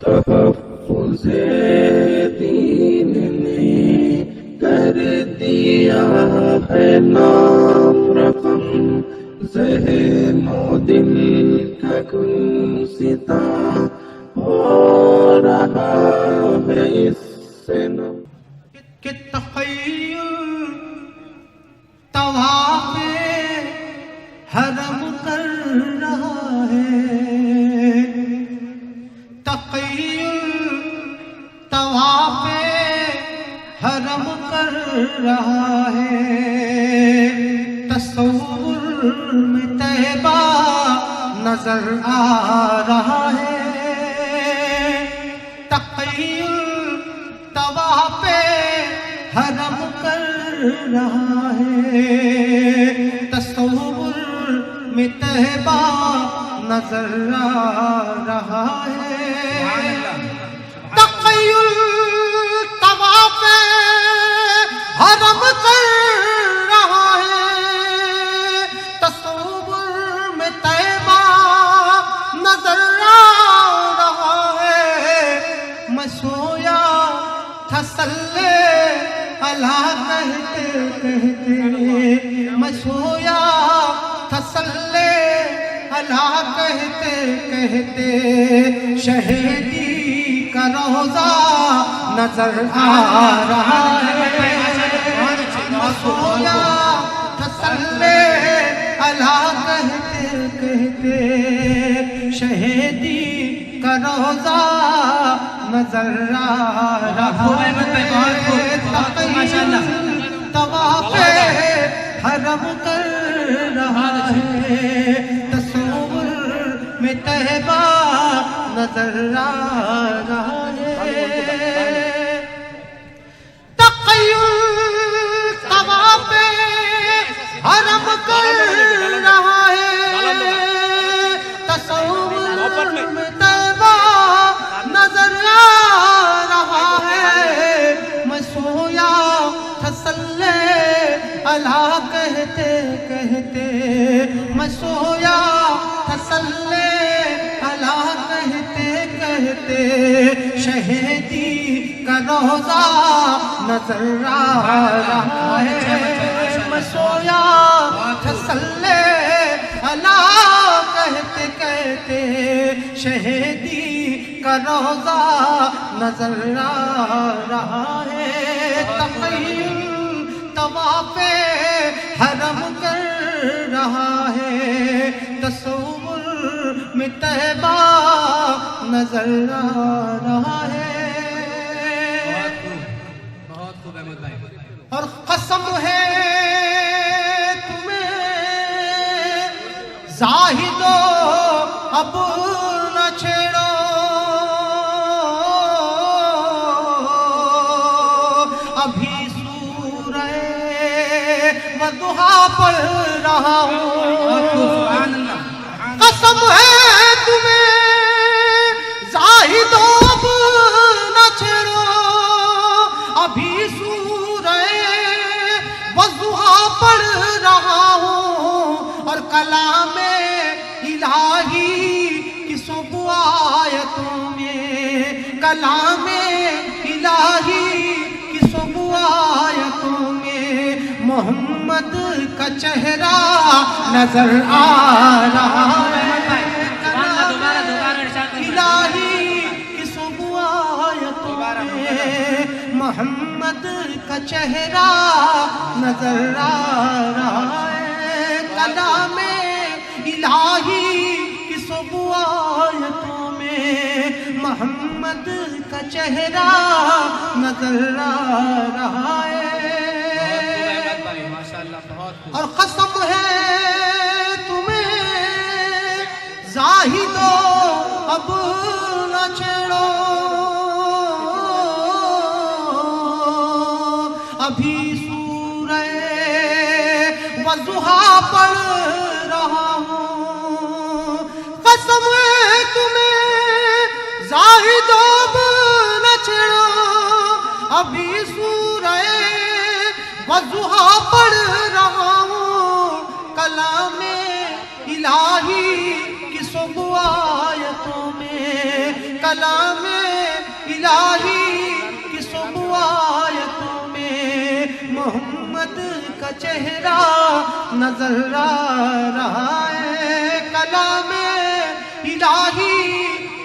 تحفظ دین نے کر دیا ہے نام رقم، ذہن و دل کا کل ستا ہو رہا ہے اس سے نہ کہ تخیل طواف حرم کر رہا ہے، تخیل طواف حرم کر رہا ہے، تصور میں طیبہ نظر آ رہا ہے، تخیل طواف حرم کر رہا ہے، تصور میں طیبہ نظر آ رہا ہے، تخیل طواف حرم کر رہا ہے، تصور میں طیبہ نظر آ رہا ہے، میں سویا تھا صلی اللہ کہتے کہتے، میں سویا تھا صلی اللہ کہتے کہتے، شہیدی کا روضہ نظر آ رہا ہے، میں سویا تھا صلی اللہ کہتے کہتے، شہیدی کا روضہ نظر آ رہا ہے، طواف حرم کر رہا ہے، تصور میں طیبہ نظر آ رہا ہے، تخیل طواف حرم کر رہا ہے، تصور میں طیبہ نظر آ رہا ہے، میں سویا تھا صلی اللہ کہتے کہتے، میں سویا تھا صلی اللہ کہتے کہتے، شہیدی کا روضہ نظر آ رہا ہے، میں سویا تھا صلی اللہ کہتے کہتے، شہیدی کا روضہ نظر آ رہا ہے، تخیل طواف حرم کر رہا ہے، تصور میں طیبہ نظر آ رہا ہے، اور قسم ہے تمہیں زاہدو اب نہ چھیڑو، ابھی وضحا پڑھ رہا ہوں، قسم ہے تمہیں زاہدو اب نہ چھیڑو، ابھی سورہ وضحا پڑھ رہا ہوں، اور کلام الہی کی سب آیتوں میں، کلام الہی کی سب آیتوں میں محمد کا چہرہ نظر آ رہا ہے، الہی کی سب آیتوں میں محمد کا چہرہ نظر آ رہا ہے، کلام الہی کی سب آیتوں میں محمد کا چہرہ نظر آ رہا ہے، اور قسم ہے تمہیں زاہدو اب نہ چھیڑو، ابھی سورہ وضحا پڑھ رہا ہوں، قسم ہے تمہیں زاہدو اب نہ چھیڑو، ابھی سورہ وضحا پڑھ رہا ہوں، کلام الہی کی سب آیتوں میں کلام الہی کی صبح آیتوں میں محمد کا چہرہ نظر آ رہا ہے، کلام الہی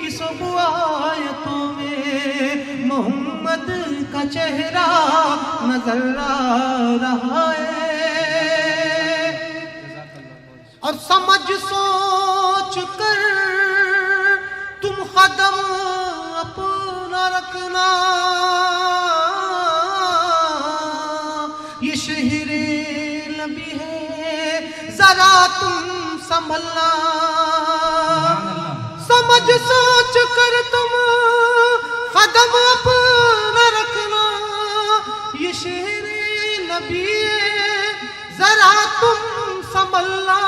کی صبح آیتوں میں محمد کا چہرہ نظر آ رہا ہے۔ اور سمجھ سوچ کر تم قدم اپنا رکھنا، یہ شہر نبی ہے ذرا تم سنبھلنا، سمجھ سوچ کر تم قدم اپنا رکھنا، یہ شہر نبی ہے ذرا تم سنبھلنا،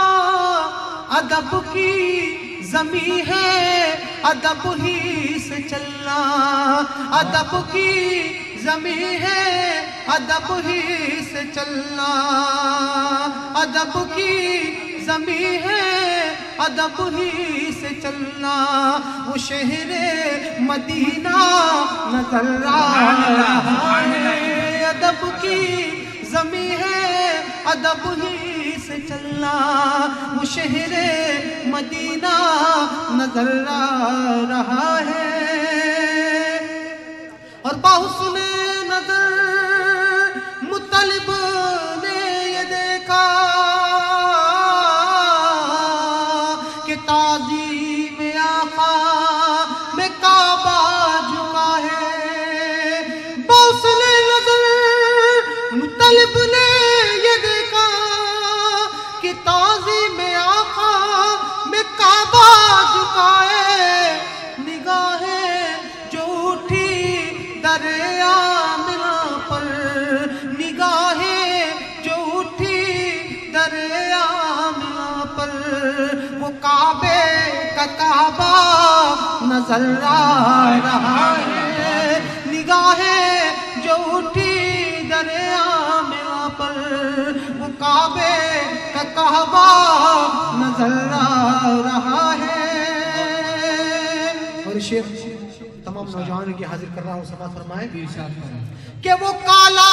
ادب کی زمین ہے ادب ہی سے چلنا، ادب کی زمین ہے ادب ہی سے چلنا، ادب کی زمین ہے ادب ہی سے چلنا، وہ شہر مدینہ نظر آ رہا ہے، ادب کی زمین ہے ادب ہی سے چلنا، وہ شہر مدینہ نظر آ رہا ہے۔ اور بحسن نظر مطلب نے یہ دیکھا کہ تعظیم آقا میں کعبہ جھکا ہے، بحسن نظر مطلب نے یہ دیکھا کہ تعظیم آقا میں کعبہ جھکا ہے، نگاہیں جو اٹھی دریا منا پر، نگاہیں جو اٹھی دریا منا پر، وہ کعبے کا کعبہ نظر آ رہا ہے، نگاہیں جو اٹھی دریا منا پر، وہ کعبے کا کعبہ نظر آ رہا ہے۔ اور شیخ تمام نوجوانوں کی حاضر کر رہا ہوں، سماعت فرمائے کہ وہ کالا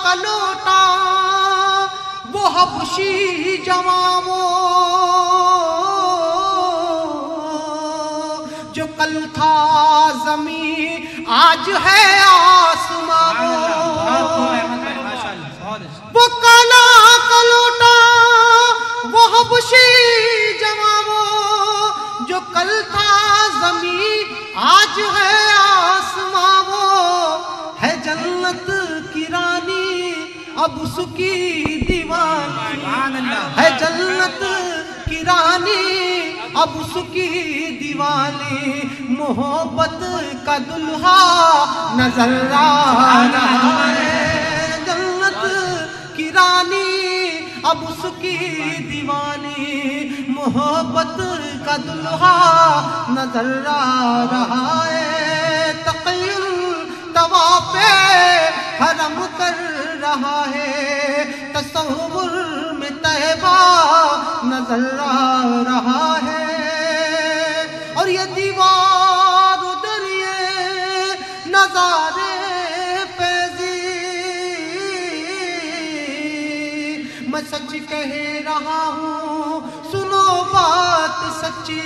کلوٹا وہ حبشی جوان جو کل تھا زمین آج ہے آسمان، وہ کالا کلوٹا وہ حبشی جوان جو کل تھا زمین آج ہے آسمان، وہ ہے جنت کی رانی اب اس کی دیوانی، ہے جنت کی رانی اب اس کی دیوانی، محبت کا دلہا نظر آ رہا ہے، جنت کی رانی اب اس کی دیوانی، محبت کا دلہا نظر آ رہا ہے، تقی طواف حرم کر رہا ہے، تصور میں طیبہ نظر آ رہا ہے، اور یہ دیوار ادھر یہ نظارے فیضی، میں سچ کہہ رہا ہوں سنو بات سچی،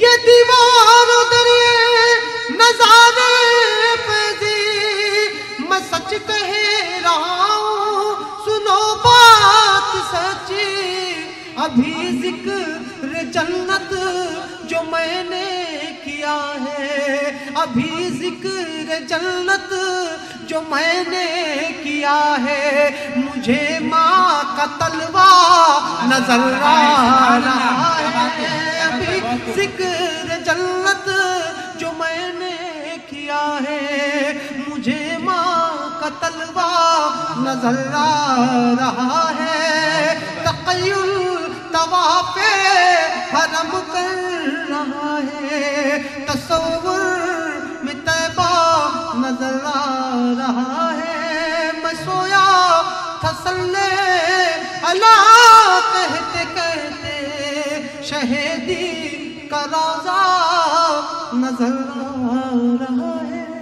یہ دیوار ادھر یہ نظارے فیضی، میں سچ کہہ رہا ہوں سنو بات سچی، ابھی ذکر جنت جو میں نے کیا ہے، ابھی ذکر جنت جو میں نے کیا ہے، مجھے ماں کا تلوہ نظر آ رہا ہے، ابھی ذکر جنت جو میں نے کیا ہے، مجھے ماں کا تلوہ نظر آ رہا ہے، تقیل طواف حرم کر رہا ہے، تصور میں طیبہ نظر آ رہا ہے، میں سویا تھا صلی اللہ کہتے کہتے شہیدی کا روزہ نظر آ رہا ہے